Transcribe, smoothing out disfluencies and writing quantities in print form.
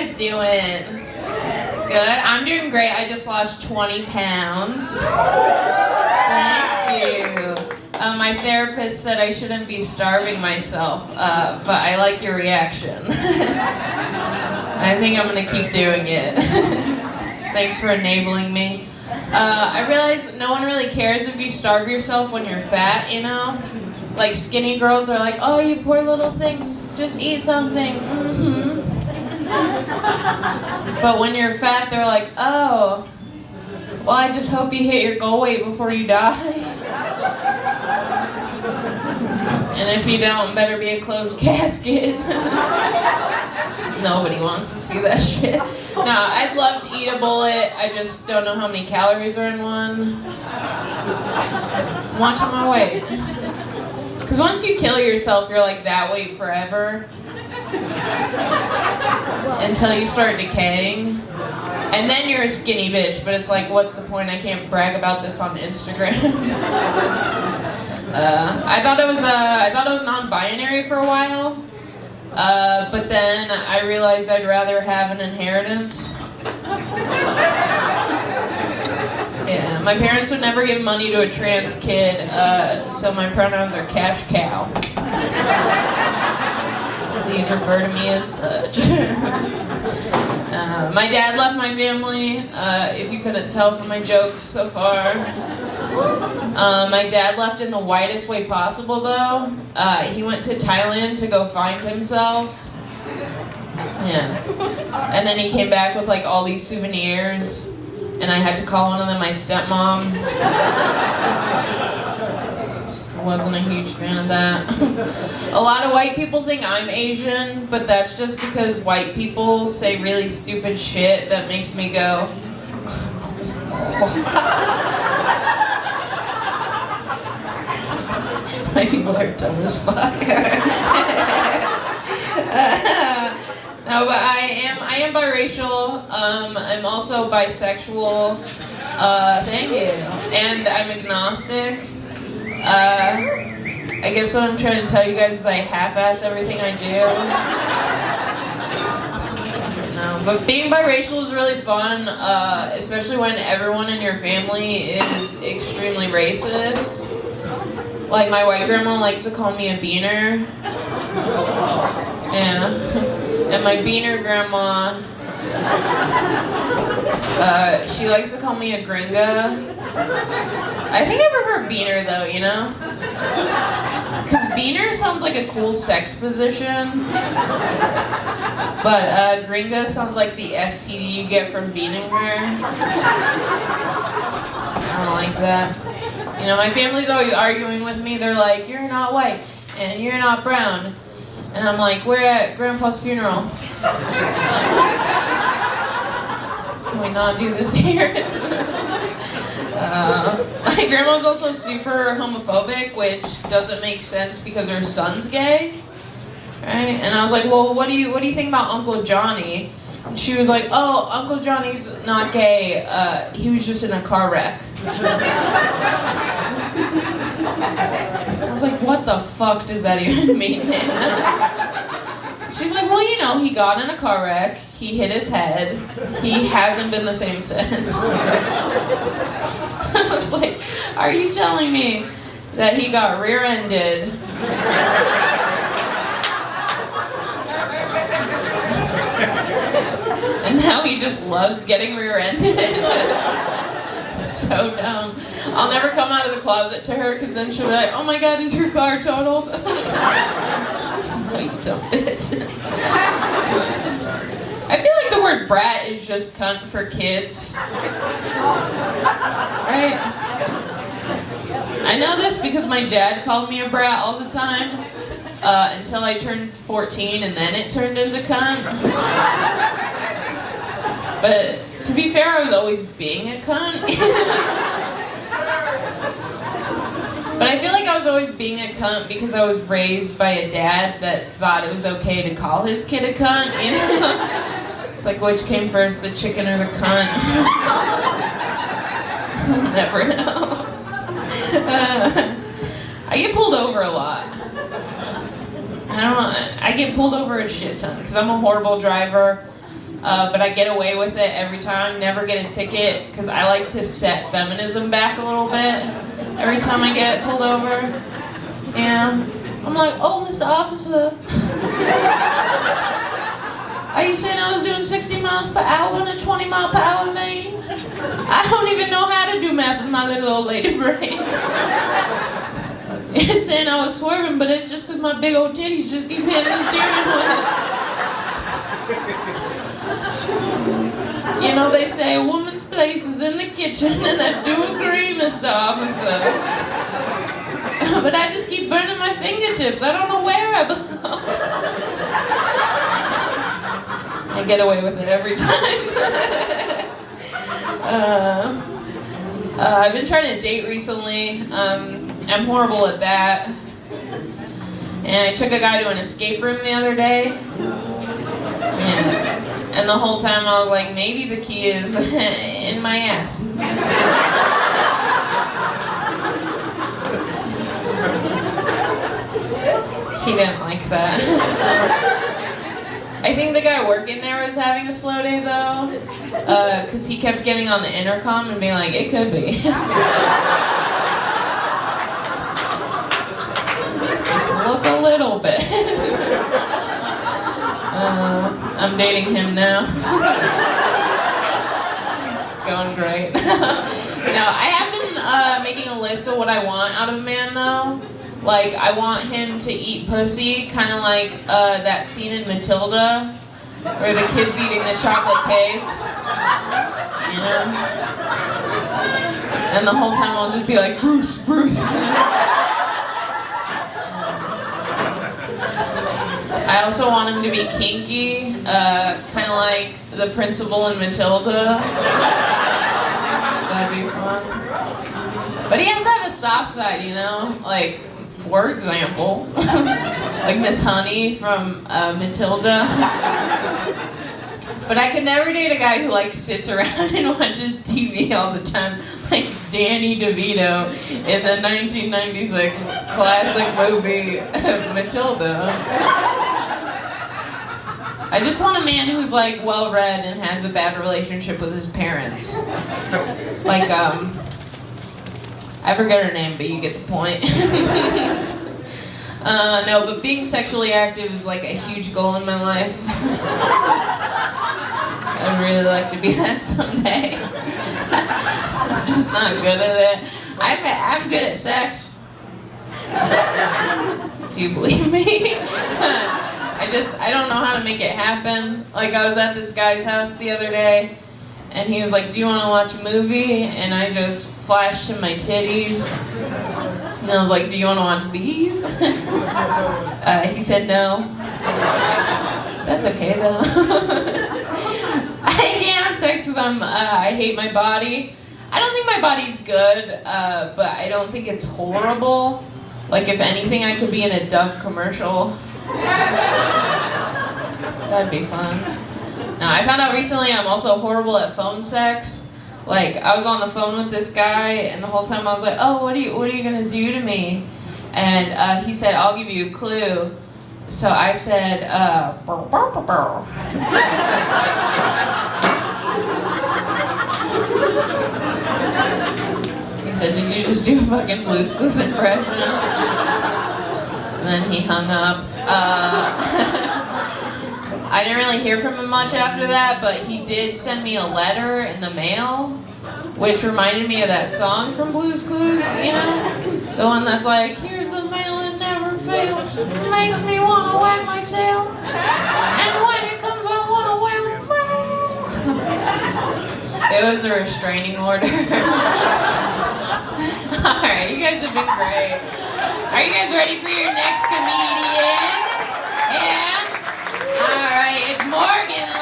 guys doing? Good. I'm doing great. I just lost 20 pounds. Thank you. My therapist said I shouldn't be starving myself, but I like your reaction. I think I'm going to keep doing it. Thanks for enabling me. I realize no one really cares if you starve yourself when you're fat, you know? Like skinny girls are like, oh, you poor little thing, just eat something. Mm-hmm. But when you're fat, they're like, oh, well, I just hope you hit your goal weight before you die. And if you don't, better be a closed casket. Nobody wants to see that shit. No, I'd love to eat a bullet. I just don't know how many calories are in one. I'm watching my weight. Because once you kill yourself, you're like that weight forever. Until you start decaying. And then you're a skinny bitch, but it's like, what's the point? I can't brag about this on Instagram. I thought it was non-binary for a while, but then I realized I'd rather have an inheritance. Yeah, my parents would never give money to a trans kid, so my pronouns are cash cow. Please refer to me as such. My dad left my family, if you couldn't tell from my jokes so far. My dad left in the whitest way possible, though. He went to Thailand to go find himself. Yeah. And then he came back with, like, all these souvenirs, and I had to call one of them my stepmom. I wasn't a huge fan of that. A lot of white people think I'm Asian, but that's just because white people say really stupid shit that makes me go... White people are dumb as fuck. No, but I am biracial. I'm also bisexual. Thank you. And I'm agnostic. I guess what I'm trying to tell you guys is I half-ass everything I do. No, but being biracial is really fun, especially when everyone in your family is extremely racist. Like, my white grandma likes to call me a beaner. Yeah. And my beaner grandma, she likes to call me a gringa. I think I prefer beaner, though, you know? Because beaner sounds like a cool sex position. But gringa sounds like the STD you get from beating her. I don't like that. You know, my family's always arguing with me. They're like, you're not white, and you're not brown. And I'm like, we're at Grandpa's funeral. Can we not do this here? My grandma's also super homophobic, which doesn't make sense because her son's gay. Right? And I was like, well, what do you think about Uncle Johnny? And she was like, oh, Uncle Johnny's not gay. He was just in a car wreck. I was like, what the fuck does that even mean, man? She's like, well, you know, he got in a car wreck. He hit his head. He hasn't been the same since. I was like, are you telling me that he got rear-ended? And now he just loves getting rear-ended. So dumb. I'll never come out of the closet to her because then she'll be like, oh my god, is your car totaled? No, you dumb bitch. I feel like the word brat is just cunt for kids. Right? I know this because my dad called me a brat all the time. Until I turned 14 and then it turned into cunt. But to be fair, I was always being a cunt. But I feel like I was always being a cunt because I was raised by a dad that thought it was okay to call his kid a cunt, you know? It's like, which came first, the chicken or the cunt? I'll never know. I get pulled over a lot. I get pulled over a shit ton because I'm a horrible driver. but I get away with it every time, never get a ticket, because I like to set feminism back a little bit every time I get pulled over. And I'm like, oh, Mr. Officer, are you saying I was doing 60 miles per hour in a 20 mile per hour lane? I don't even know how to do math with my little old lady brain. You're saying I was swerving, but it's just because my big old titties just keep hitting the steering wheel. You know, they say a woman's place is in the kitchen, and I do agree, Mr. Officer. But I just keep burning my fingertips. I don't know where I belong. I get away with it every time. I've been trying to date recently. I'm horrible at that. And I took a guy to an escape room the other day. And the whole time I was like, maybe the key is in my ass. He didn't like that. I think the guy working there was having a slow day though, because he kept getting on the intercom and being like, it could be. Just look a little bit. I'm dating him now. It's going great. I have been making a list of what I want out of a man though. Like, I want him to eat pussy, kind of like that scene in Matilda, where the kid's eating the chocolate cake. And the whole time I'll just be like, Bruce, Bruce. I also want him to be kinky, kind of like the principal in Matilda. That'd be fun. But he has to have a soft side, like, for example, like Miss Honey from Matilda. But I could never date a guy who like sits around and watches TV all the time, like Danny DeVito in the 1996 classic movie Matilda. I just want a man who's like well-read and has a bad relationship with his parents. Like, I forget her name, but you get the point. No, but being sexually active is like a huge goal in my life. I'd really like to be that someday. I'm just not good at it. I'm good at sex. Do you believe me? I don't know how to make it happen. Like, I was at this guy's house the other day, and he was like, do you want to watch a movie? And I just flashed him my titties. And I was like, do you want to watch these? He said no. That's okay, though. I can't have sex because I hate my body. I don't think my body's good, but I don't think it's horrible. Like, if anything, I could be in a Dove commercial. That'd be fun. Now, I found out recently I'm also horrible at phone sex. Like, I was on the phone with this guy, and the whole time I was like, oh, what are you gonna do to me? And he said, I'll give you a clue. So I said, burr, burr, burr, burr. He said, did you just do a fucking Blue's Clues impression? And then he hung up. I didn't really hear from him much after that, but he did send me a letter in the mail, which reminded me of that song from Blue's Clues, The one that's like, here's the mail that never fails, makes me want to wag my tail, and when it comes I want to wail. It was a restraining order. Alright, you guys have been great. Are you guys ready for your next comedian? Yeah? Alright, it's Morgan.